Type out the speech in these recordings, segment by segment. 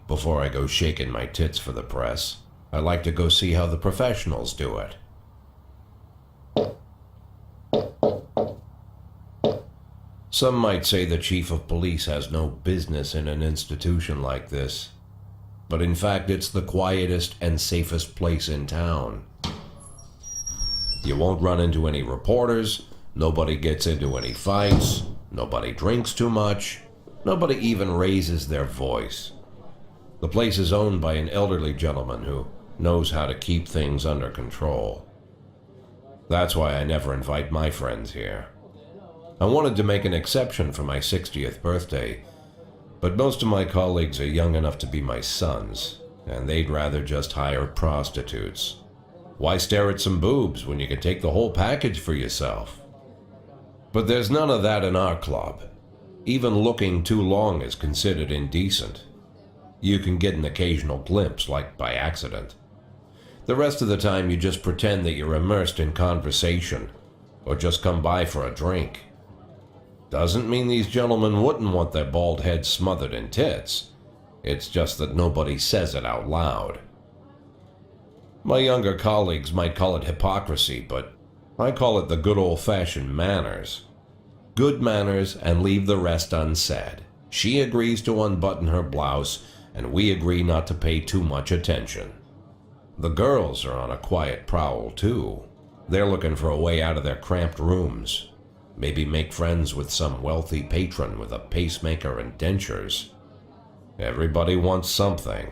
Before I go shaking my tits for the press, I like to go see how the professionals do it. Some might say the chief of police has no business in an institution like this, but in fact it's the quietest and safest place in town. You won't run into any reporters, nobody gets into any fights, nobody drinks too much, nobody even raises their voice. The place is owned by an elderly gentleman who knows how to keep things under control. That's why I never invite my friends here. I wanted to make an exception for my 60th birthday, but most of my colleagues are young enough to be my sons, and they'd rather just hire prostitutes. Why stare at some boobs when you can take the whole package for yourself? But there's none of that in our club. Even looking too long is considered indecent. You can get an occasional glimpse, like by accident. The rest of the time you just pretend that you're immersed in conversation, or just come by for a drink. Doesn't mean these gentlemen wouldn't want their bald heads smothered in tits. It's just that nobody says it out loud. My younger colleagues might call it hypocrisy, but I call it the good old-fashioned manners. Good manners and leave the rest unsaid. She agrees to unbutton her blouse, and we agree not to pay too much attention. The girls are on a quiet prowl, too. They're looking for a way out of their cramped rooms. Maybe make friends with some wealthy patron with a pacemaker and dentures. Everybody wants something.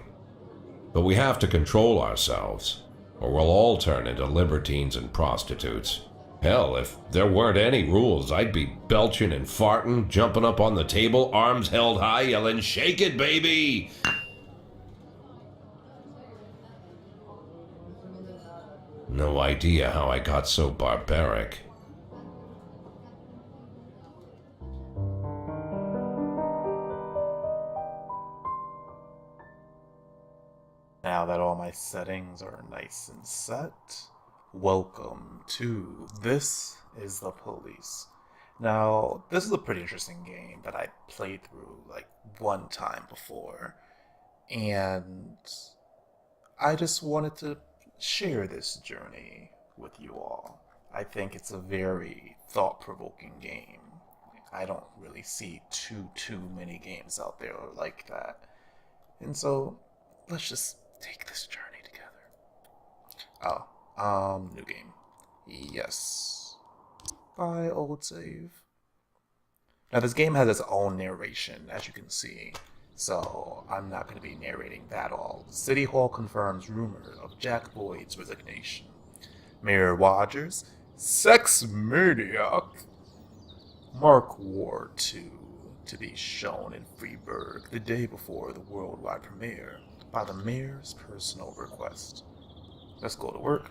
But we have to control ourselves, or we'll all turn into libertines and prostitutes. Hell, if there weren't any rules, I'd be belching and farting, jumping up on the table, arms held high, yelling, "Shake it, baby!" No idea how I got so barbaric. Now that all my settings are nice and set, welcome to This is the Police. Now, this is a pretty interesting game that I played through like one time before, and I just wanted to share this journey with you all. I think it's a very thought-provoking game. I don't really see too many games out there like that. And so, let's just take this journey together. New game. Yes. Bye, old save. Now, this game has its own narration, as you can see, so I'm not going to be narrating that all. City Hall confirms rumor of Jack Boyd's resignation. Mayor Rogers, sex maniac. Mark War 2 to be shown in Freeburg the day before the worldwide premiere by the mayor's personal request. Let's go to work.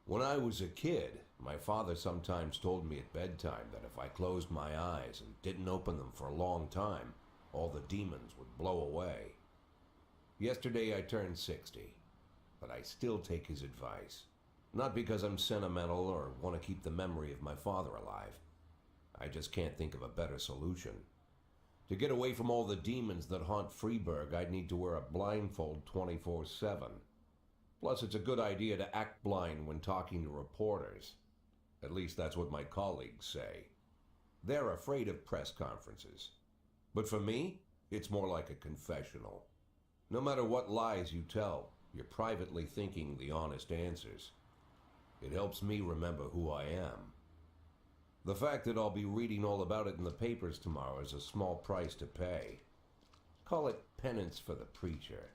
When I was a kid, my father sometimes told me at bedtime that if I closed my eyes and didn't open them for a long time, all the demons would blow away. Yesterday I turned 60, but I still take his advice. Not because I'm sentimental or want to keep the memory of my father alive. I just can't think of a better solution. To get away from all the demons that haunt Freeburg, I'd need to wear a blindfold 24/7. Plus, it's a good idea to act blind when talking to reporters. At least that's what my colleagues say. They're afraid of press conferences. But for me, it's more like a confessional. No matter what lies you tell, you're privately thinking the honest answers. It helps me remember who I am. The fact that I'll be reading all about it in the papers tomorrow is a small price to pay. Call it penance for the preacher.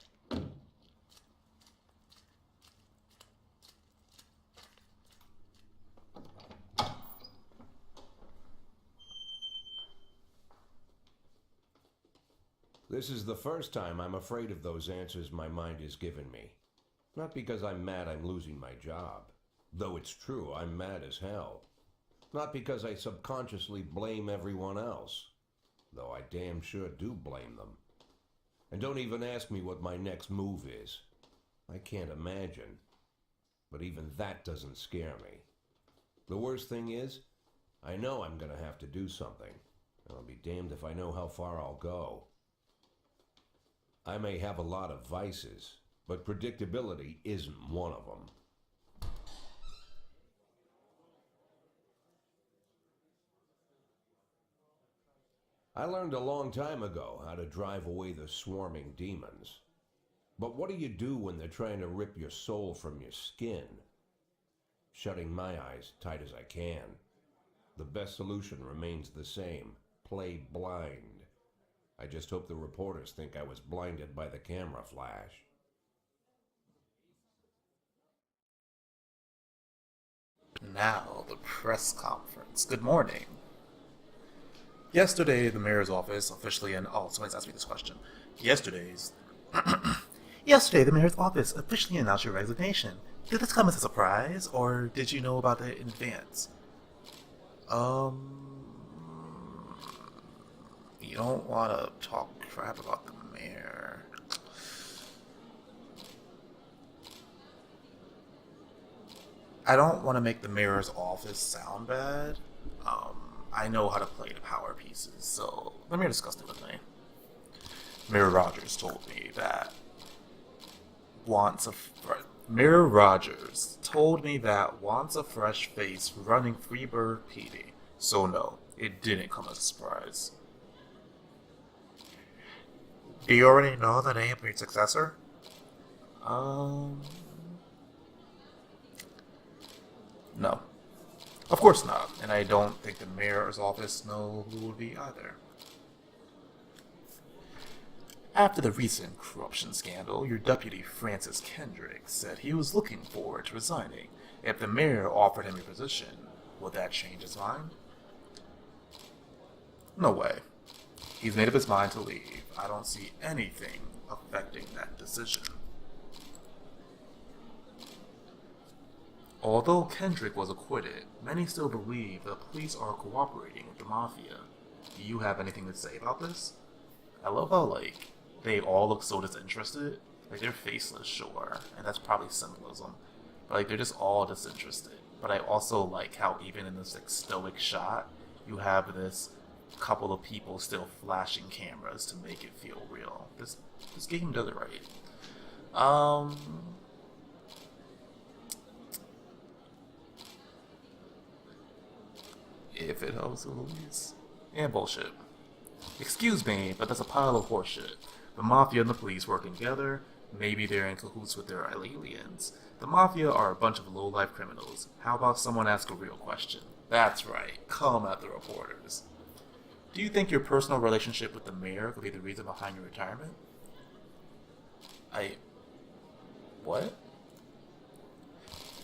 This is the first time I'm afraid of those answers my mind has given me. Not because I'm mad I'm losing my job. Though it's true, I'm mad as hell. Not because I subconsciously blame everyone else. Though I damn sure do blame them. And don't even ask me what my next move is. I can't imagine. But even that doesn't scare me. The worst thing is, I know I'm gonna have to do something. I'll be damned if I know how far I'll go. I may have a lot of vices, but predictability isn't one of them. I learned a long time ago how to drive away the swarming demons. But what do you do when they're trying to rip your soul from your skin? Shutting my eyes tight as I can. The best solution remains the same. Play blind. I just hope the reporters think I was blinded by the camera flash. Now, the press conference. Good morning. Yesterday, the mayor's office officially somebody's asked me this question. Yesterday, the mayor's office officially announced your resignation. Did this come as a surprise, or did you know about it in advance? You don't want to talk crap about the mayor. I don't want to make the mayor's office sound bad. I know how to play the power pieces, so the mayor discussed it with me. Mayor Rogers told me that Mayor Rogers told me that wants a fresh face running Freebird PD. So no, it didn't come as a surprise. Do you already know the name of your successor? No. Of course not, and I don't think the mayor's office know who would be either. After the recent corruption scandal, your deputy Francis Kendrick said he was looking forward to resigning. If the mayor offered him a position, would that change his mind? No way. He's made up his mind to leave. I don't see anything affecting that decision. Although Kendrick was acquitted, many still believe the police are cooperating with the mafia. Do you have anything to say about this? I love how, they all look so disinterested. They're faceless, sure, and that's probably symbolism. But, they're just all disinterested. But I also like how even in this, stoic shot, you have this couple of people still flashing cameras to make it feel real. This game does it right. If it helps Louise. And bullshit. Excuse me, but that's a pile of horseshit. The Mafia and the police working together. Maybe they're in cahoots with their aliens. The Mafia are a bunch of low-life criminals. How about someone ask a real question? That's right, come at the reporters. Do you think your personal relationship with the mayor could be the reason behind your retirement? What?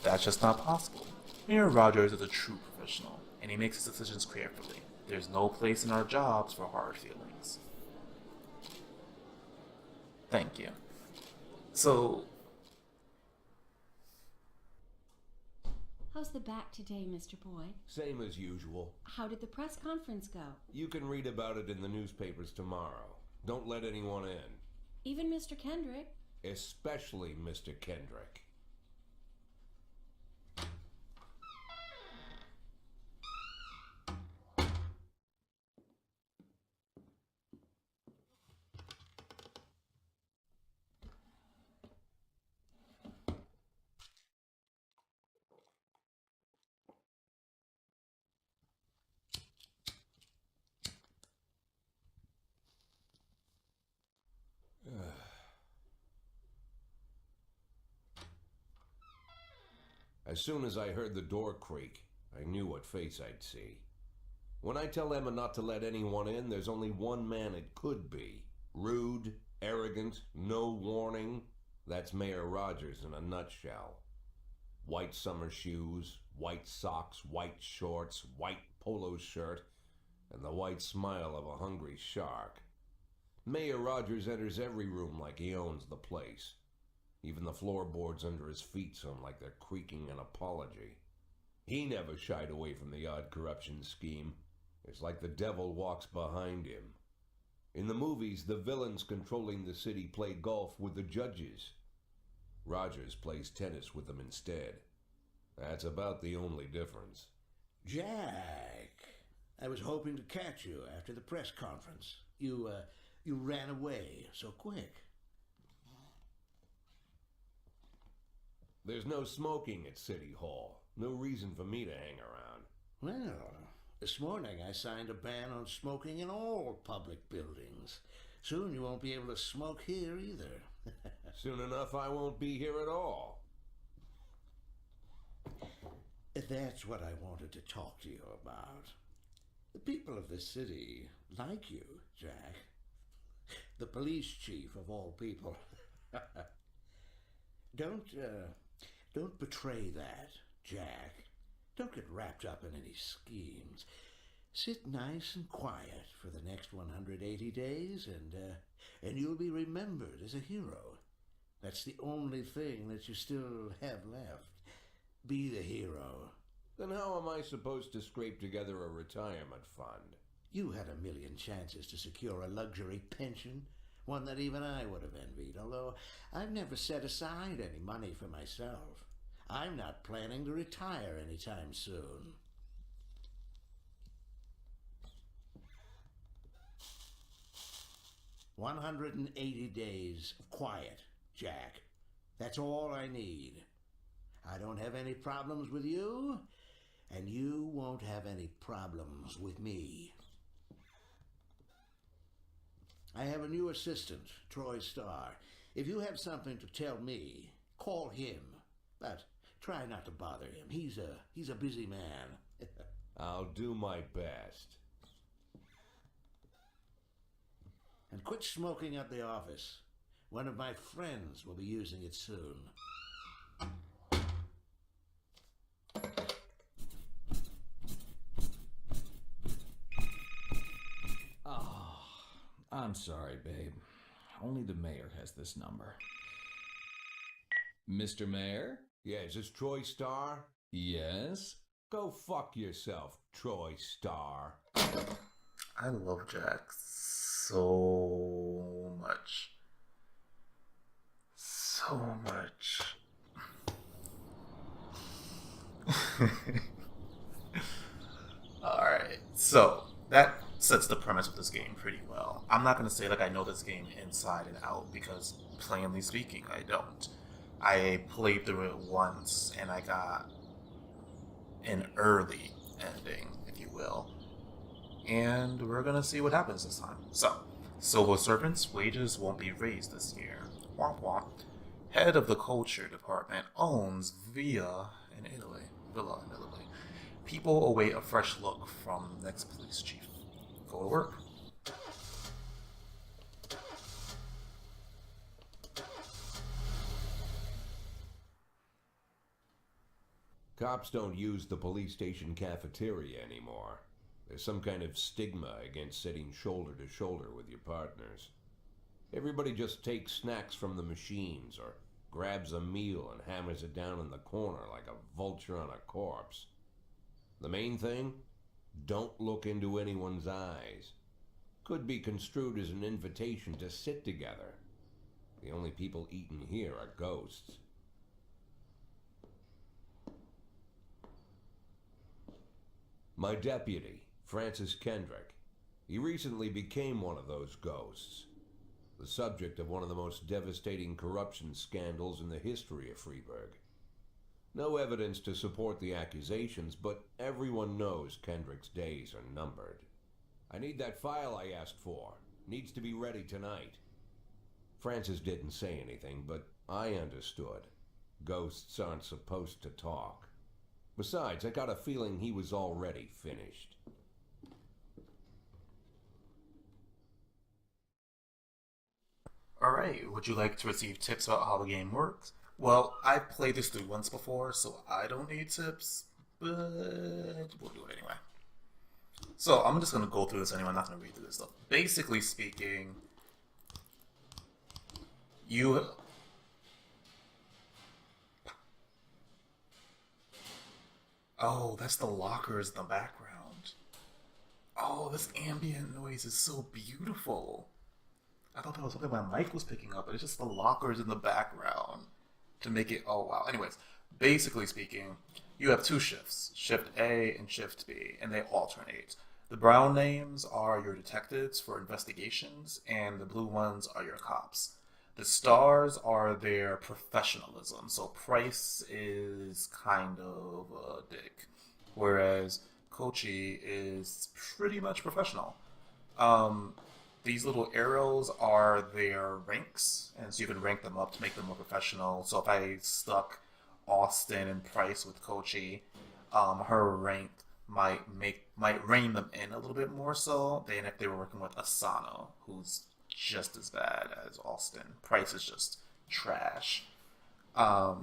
That's just not possible. Mayor Rogers is a true professional, and he makes his decisions carefully. There's no place in our jobs for hard feelings. Thank you. So, how's the back today, Mr. Boyd? Same as usual. How did the press conference go? You can read about it in the newspapers tomorrow. Don't let anyone in. Even Mr. Kendrick? Especially Mr. Kendrick. As soon as I heard the door creak, I knew what face I'd see. When I tell Emma not to let anyone in, there's only one man it could be. Rude, arrogant, no warning. That's Mayor Rogers in a nutshell. White summer shoes, white socks, white shorts, white polo shirt, and the white smile of a hungry shark. Mayor Rogers enters every room like he owns the place. Even the floorboards under his feet sound like they're creaking an apology. He never shied away from the odd corruption scheme. It's like the devil walks behind him. In the movies, the villains controlling the city play golf with the judges. Rogers plays tennis with them instead. That's about the only difference. Jack, I was hoping to catch you after the press conference. You ran away so quick. There's no smoking at City Hall. No reason for me to hang around. Well, this morning I signed a ban on smoking in all public buildings. Soon you won't be able to smoke here either. Soon enough, I won't be here at all. That's what I wanted to talk to you about. The people of this city like you, Jack. The police chief of all people. Don't betray that, Jack. Don't get wrapped up in any schemes. Sit nice and quiet for the next 180 days, and you'll be remembered as a hero. That's the only thing that you still have left. Be the hero. Then how am I supposed to scrape together a retirement fund? You had a million chances to secure a luxury pension, one that even I would have envied, although I've never set aside any money for myself. I'm not planning to retire anytime soon. "180 days of quiet, Jack. That's all I need. I don't have any problems with you, and you won't have any problems with me. I have a new assistant, Troy Starr. If you have something to tell me, call him. But try not to bother him. He's a busy man." I'll do my best. "And quit smoking at the office. One of my friends will be using it soon." I'm sorry, babe. Only the mayor has this number. Mr. Mayor? Yeah, is this Troy Starr? Yes? Go fuck yourself, Troy Starr. I love Jack so much. So much. Alright, so that sets the premise of this game pretty well. I'm not going to say like I know this game inside and out because, plainly speaking, I don't. I played through it once and I got an early ending, if you will. And we're going to see what happens this time. So, Civil Servants' wages won't be raised this year. Womp womp. Head of the culture department owns Villa in Italy. People await a fresh look from next police chief. Go to work. Cops don't use the police station cafeteria anymore. There's some kind of stigma against sitting shoulder to shoulder with your partners. Everybody just takes snacks from the machines or grabs a meal and hammers it down in the corner like a vulture on a corpse. The main thing? Don't look into anyone's eyes. Could be construed as an invitation to sit together. The only people eating here are ghosts. My deputy, Francis Kendrick. He recently became one of those ghosts. The subject of one of the most devastating corruption scandals in the history of Freeburg. No evidence to support the accusations, but everyone knows Kendrick's days are numbered. I need that file I asked for. Needs to be ready tonight. Francis didn't say anything, but I understood. Ghosts aren't supposed to talk. Besides, I got a feeling he was already finished. Alright, would you like to receive tips about how the game works? Well, I've played this through once before, so I don't need tips, but we'll do it anyway. So, I'm just going to go through this anyway, I'm not going to read through this stuff. Basically speaking, you... Oh, that's the lockers in the background. Oh, this ambient noise is so beautiful. I thought that was something my mic was picking up, but it's just the lockers in the background to make it. Oh, wow. Anyways, basically speaking, you have two shifts, Shift A and Shift B, and they alternate. The brown names are your detectives for investigations, and the blue ones are your cops. The stars are their professionalism, so Price is kind of a dick, whereas Kochi is pretty much professional. These little arrows are their ranks, and so you can rank them up to make them more professional. So if I stuck Austin and Price with Kochi, her rank might rein them in a little bit more so than if they were working with Asano, who's just as bad as Austin. Price is just trash. Yeah.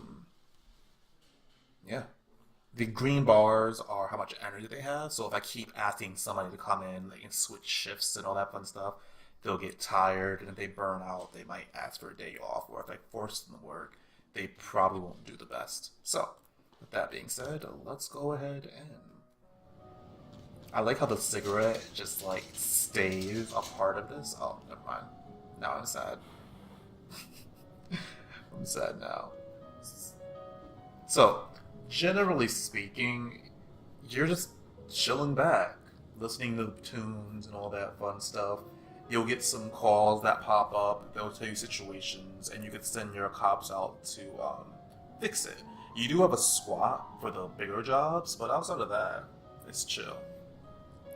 The green bars are how much energy they have. So if I keep asking somebody to come in, they can switch shifts and all that fun stuff. They'll get tired, and if they burn out, they might ask for a day off. Or if I force them to work, they probably won't do the best. So, with that being said, let's go ahead and... I like how the cigarette just, like, stays a part of this. Oh, never mind. Now I'm sad. I'm sad now. So, generally speaking, you're just chilling back, listening to tunes and all that fun stuff. You'll get some calls that pop up, they'll tell you situations, and you can send your cops out to fix it. You do have a SWAT for the bigger jobs, but outside of that, it's chill.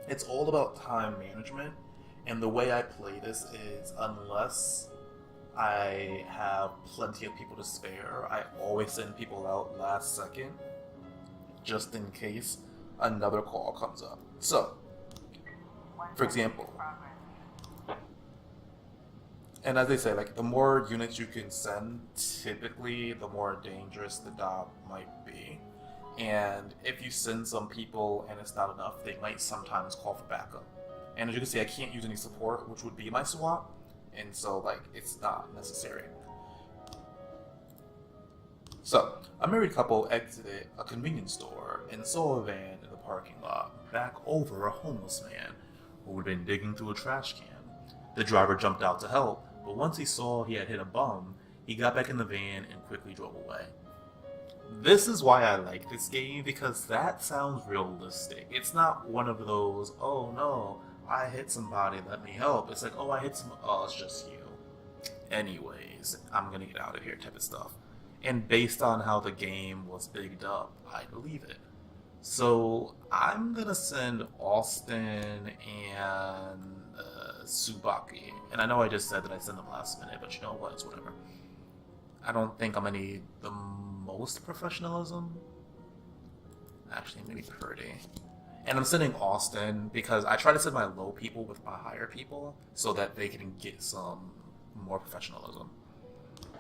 It's all about time management, and the way I play this is unless I have plenty of people to spare, I always send people out last second, just in case another call comes up. So, for example, and as they say, like, the more units you can send, typically the more dangerous the job might be. And if you send some people and it's not enough, they might sometimes call for backup. And as you can see, I can't use any support, which would be my SWAT, and so, like, it's not necessary. So, a married couple exited a convenience store and saw a van in the parking lot back over a homeless man who had been digging through a trash can. The driver jumped out to help, but once he saw he had hit a bum, he got back in the van and quickly drove away. This is why I like this game, because that sounds realistic. It's not one of those, oh no, I hit somebody, let me help. It's like, oh, I hit some, oh, it's just you. Anyways, I'm gonna get out of here type of stuff. And based on how the game was bigged up, I believe it. So I'm gonna send Austin and Subaki. And I know I just said that I sent them last minute, but you know what, it's whatever. I don't think I'm gonna need the most professionalism. Actually, maybe 30. And I'm sending Austin because I try to send my low people with my higher people so that they can get some more professionalism.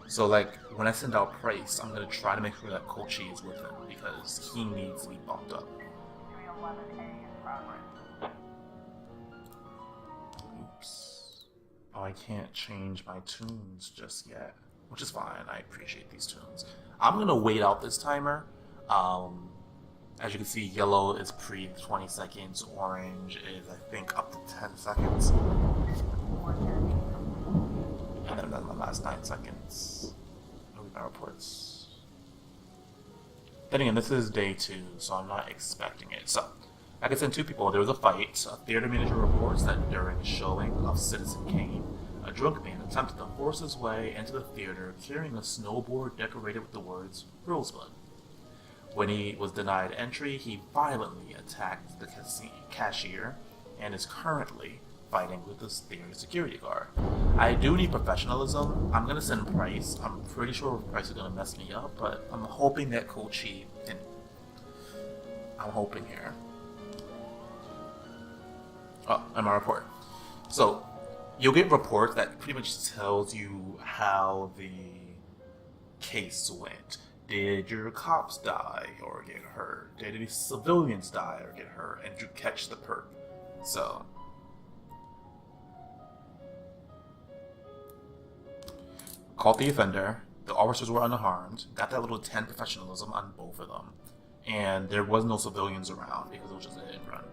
So, like, when I send out Price, I'm going to try to make sure that Kochi is with him because he needs to be bumped up. Oops. Oh, I can't change my tunes just yet, which is fine. I appreciate these tunes. I'm going to wait out this timer. As you can see, yellow is pre 20 seconds, orange is, I think, up to 10 seconds. And then my last 9 seconds. Movie my reports. Then again, this is day 2, so I'm not expecting it. So, I can send 2 people. There was a fight. A theater manager reports that during a showing of Citizen Kane, a drunk man attempted to force his way into the theater carrying a snowboard decorated with the words Rosebud. When he was denied entry, he violently attacked the cashier and is currently fighting with the theater security guard. I do need professionalism. I'm going to send Price. I'm pretty sure Price is going to mess me up, but I'm hoping that Kochi can... I'm hoping here. Oh, and my report. So, you'll get reports that pretty much tells you how the case went. Did your cops die or get hurt? Did any civilians die or get hurt? And did you catch the perp? So, caught the offender. The officers were unharmed. Got that little 10 professionalism on both of them. And there was no civilians around because it was just a hit and run.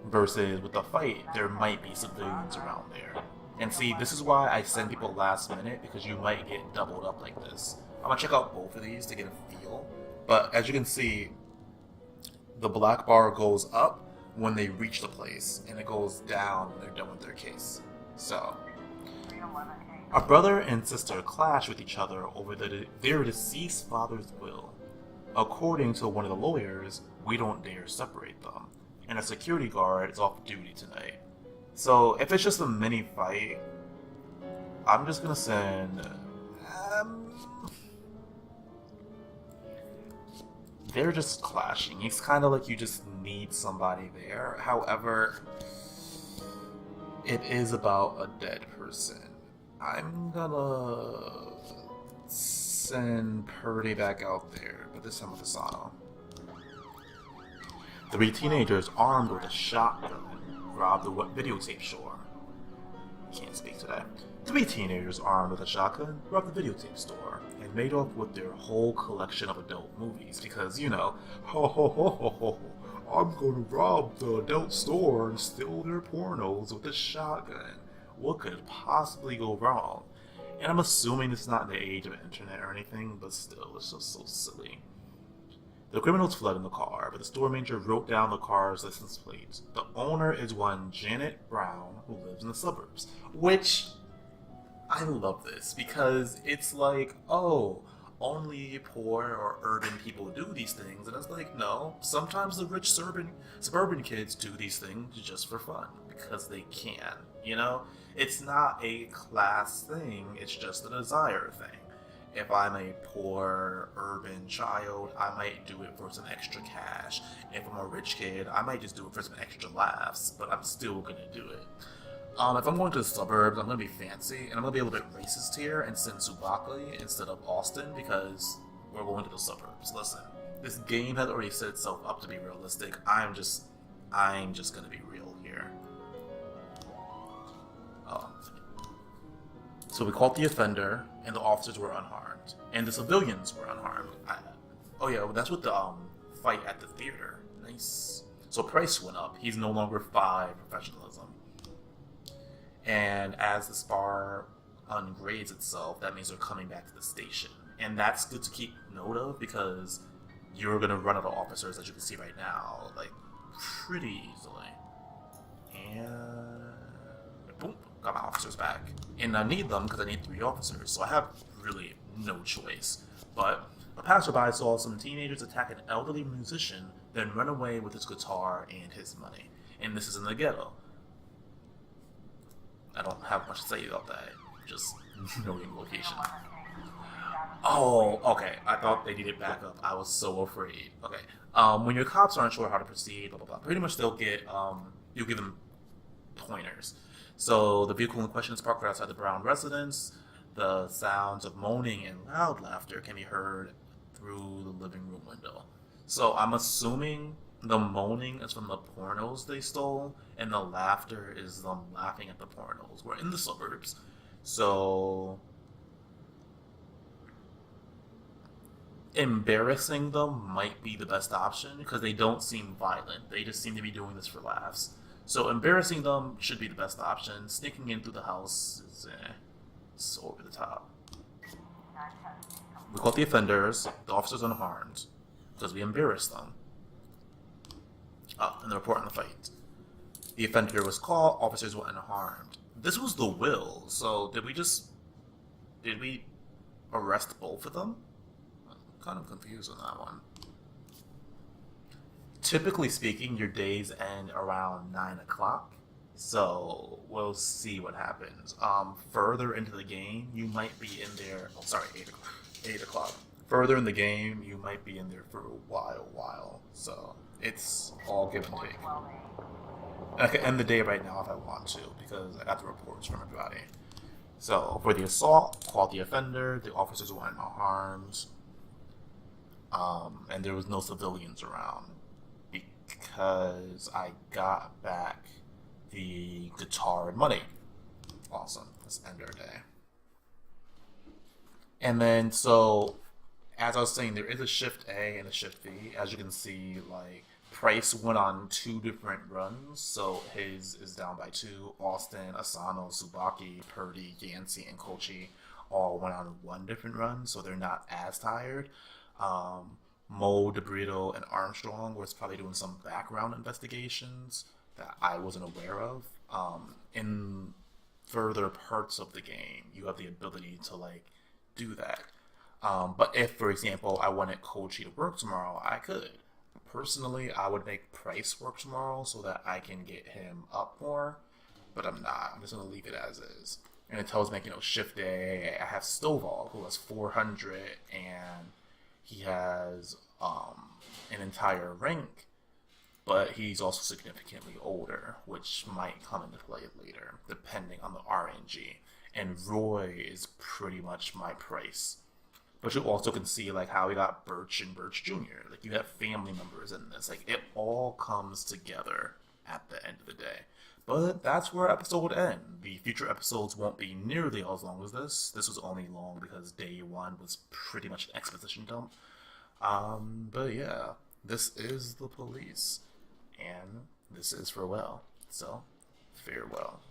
versus with the fight, there might be civilians around there. And see, this is why I send people last minute, because you might get doubled up like this. I'm gonna check out both of these to get a feel. But as you can see, the black bar goes up when they reach the place, and it goes down when they're done with their case. So, a brother and sister clash with each other over their deceased father's will. According to one of the lawyers, we don't dare separate them, and a security guard is off duty tonight. So if it's just a mini fight, I'm just gonna send. They're just clashing. It's kind of like you just need somebody there. However, it is about a dead person. I'm gonna send Purdy back out there, but this time with Asano. 3 teenagers armed with a shotgun robbed the videotape store. Can't speak today. 3 teenagers armed with a shotgun robbed the videotape store and made off with their whole collection of adult movies because, you know, ho ho ho ho ho, I'm gonna rob the adult store and steal their pornos with a shotgun. What could possibly go wrong? And I'm assuming it's not the age of the internet or anything, but still, it's just so silly. The criminals fled in the car, but the store manager wrote down the car's license plates. The owner is one Janet Brown, who lives in the suburbs. Which, I love this, because it's like, oh, only poor or urban people do these things. And it's like, no, sometimes the rich suburban kids do these things just for fun, because they can, you know? It's not a class thing, it's just a desire thing. If I'm a poor urban child, I might do it for some extra cash. If I'm a rich kid, I might just do it for some extra laughs, but I'm still gonna do it. If I'm going to the suburbs, I'm gonna be fancy, and I'm gonna be a little bit racist here and send Tsubaki instead of Austin because we're going to the suburbs. Listen, this game has already set itself up to be realistic. I'm just gonna be real here. So we caught the offender, and the officers were unharmed, and the civilians were unharmed. Oh yeah, well, that's with the fight at the theater. Nice. So price went up. He's no longer 5 professionalism. And as the spar ungrades itself, that means they're coming back to the station, and that's good to keep note of because you're gonna run out of officers, as you can see right now, like pretty easily. And boom. Got my officers back. And I need them because I need 3 officers, so I have really no choice. But a passerby saw some teenagers attack an elderly musician, then run away with his guitar and his money. And this is in the ghetto. I don't have much to say about that, just knowing the location. Oh, okay. I thought they needed backup. I was so afraid. Okay. When your cops aren't sure how to proceed, blah, blah, blah, pretty much they'll get, you'll give them pointers. So the vehicle in question is parked right outside the Brown residence. The sounds of moaning and loud laughter can be heard through the living room window. So I'm assuming the moaning is from the pornos they stole, and the laughter is them laughing at the pornos. We're in the suburbs, so embarrassing them might be the best option because they don't seem violent. They just seem to be doing this for laughs. So embarrassing them should be the best option. Sneaking in through the house is it's over the top. We caught the offenders, the officers unharmed, because we embarrassed them. And the report on the fight. The offender was caught, officers were unharmed. This was the will, so did we arrest both of them? I'm kind of confused on that one. Typically speaking, your days end around 9 o'clock, so we'll see what happens. Further into the game, you might be in there. 8 o'clock. Further in the game, you might be in there for a while. So it's all give and take. And I can end the day right now if I want to because I got the reports from everybody. So for the assault, caught the offender. The officers were unharmed, and there was no civilians around. Because I got back the guitar and money. Awesome. Let's end our day. And then, so, as I was saying, there is a shift A and a shift B. As you can see, like, Price went on 2 different runs, so his is down by 2. Austin, Asano, Subaki, Purdy, Yancey, and Kochi all went on 1 different run, so they're not as tired. Mo, DeBrito, and Armstrong was probably doing some background investigations that I wasn't aware of. In further parts of the game, you have the ability to like do that. But if, for example, I wanted Kochi to work tomorrow, I could. Personally, I would make Price work tomorrow so that I can get him up more, but I'm not. I'm just going to leave it as is. And it tells me, shift day. I have Stovall, who has 400, and he has an entire rank, but he's also significantly older, which might come into play later, depending on the RNG. And Roy is pretty much my Price. But you also can see like how we got Birch and Birch Jr. Like you have family members in this. Like it all comes together at the end of the day. But that's where episode would end. The future episodes won't be nearly as long as this. This was only long because day 1 was pretty much an exposition dump. But yeah, this is the police. And this is farewell. So, farewell.